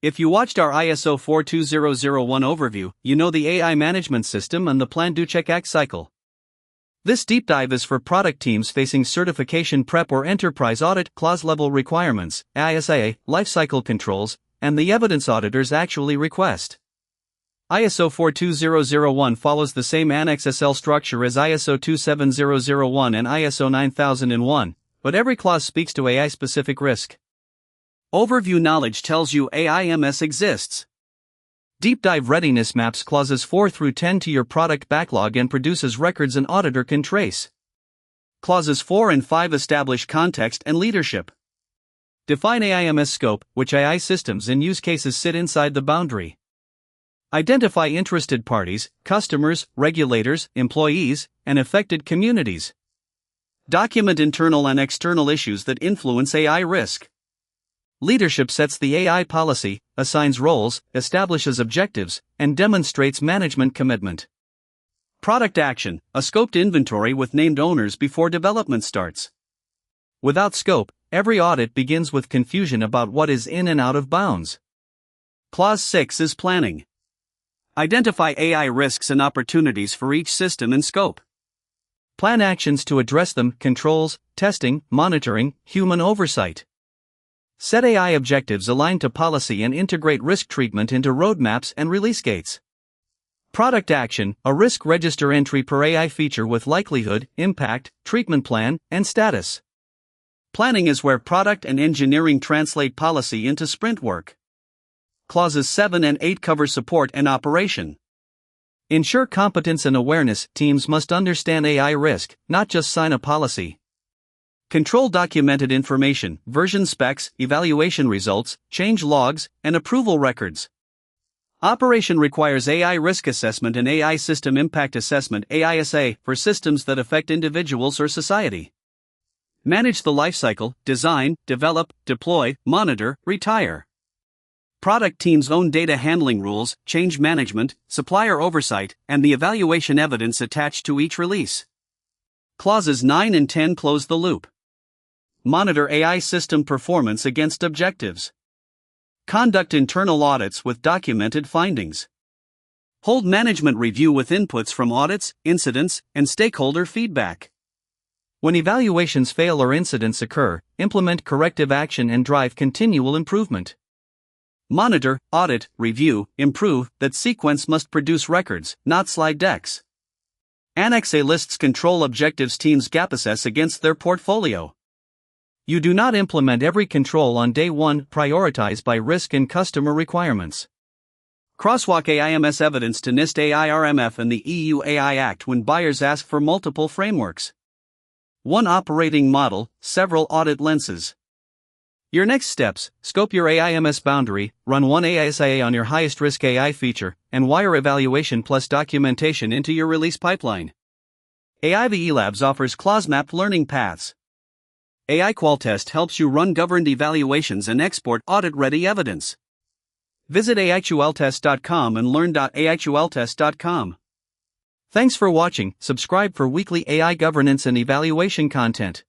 If you watched our ISO 42001 overview, you know the AI management system and the plan do check act cycle. This deep dive is for product teams facing certification prep or enterprise audit, clause-level requirements, ISA, lifecycle controls, and the evidence auditors actually request. ISO 42001 follows the same Annex SL structure as ISO 27001 and ISO 9001, but every clause speaks to AI-specific risk. Overview knowledge tells you AIMS exists. Deep dive readiness maps clauses 4 through 10 to your product backlog and produces records an auditor can trace. Clauses 4 and 5 establish context and leadership. Define AIMS scope, which AI systems and use cases sit inside the boundary. Identify interested parties, customers, regulators, employees, and affected communities. Document internal and external issues that influence AI risk. Leadership sets the AI policy, assigns roles, establishes objectives, and demonstrates management commitment. Product action, a scoped inventory with named owners before development starts. Without scope, every audit begins with confusion about what is in and out of bounds. Clause 6 is planning. Identify AI risks and opportunities for each system and scope. Plan actions to address them, controls, testing, monitoring, human oversight. Set AI objectives aligned to policy and integrate risk treatment into roadmaps and release gates. Product action, a risk register entry per AI feature with likelihood, impact, treatment plan, and status. Planning is where product and engineering translate policy into sprint work. Clauses 7 and 8 cover support and operation. Ensure competence and awareness. Teams must understand AI risk, not just sign a policy. Control documented information, version specs, evaluation results, change logs, and approval records. Operation requires AI risk assessment and AI system impact assessment (AISA) for systems that affect individuals or society. Manage the lifecycle, design, develop, deploy, monitor, retire. Product teams own data handling rules, change management, supplier oversight, and the evaluation evidence attached to each release. Clauses 9 and 10 close the loop. Monitor AI system performance against objectives. Conduct internal audits with documented findings. Hold management review with inputs from audits, incidents, and stakeholder feedback. When evaluations fail or incidents occur, implement corrective action and drive continual improvement. Monitor, audit, review, improve. That sequence must produce records, not slide decks. Annex A lists control objectives teams gap assess against their portfolio. You do not implement every control on day one, prioritize by risk and customer requirements. Crosswalk AIMS evidence to NIST AI RMF and the EU AI Act when buyers ask for multiple frameworks. One operating model, several audit lenses. Your next steps: scope your AIMS boundary, run one AISA on your highest risk AI feature, and wire evaluation plus documentation into your release pipeline. AiVELabs offers clause-mapped learning paths. AiQualtest helps you run governed evaluations and export audit-ready evidence. Visit aiqualtest.com and learn.aiqualtest.com. Thanks for watching. Subscribe for weekly AI governance and evaluation content.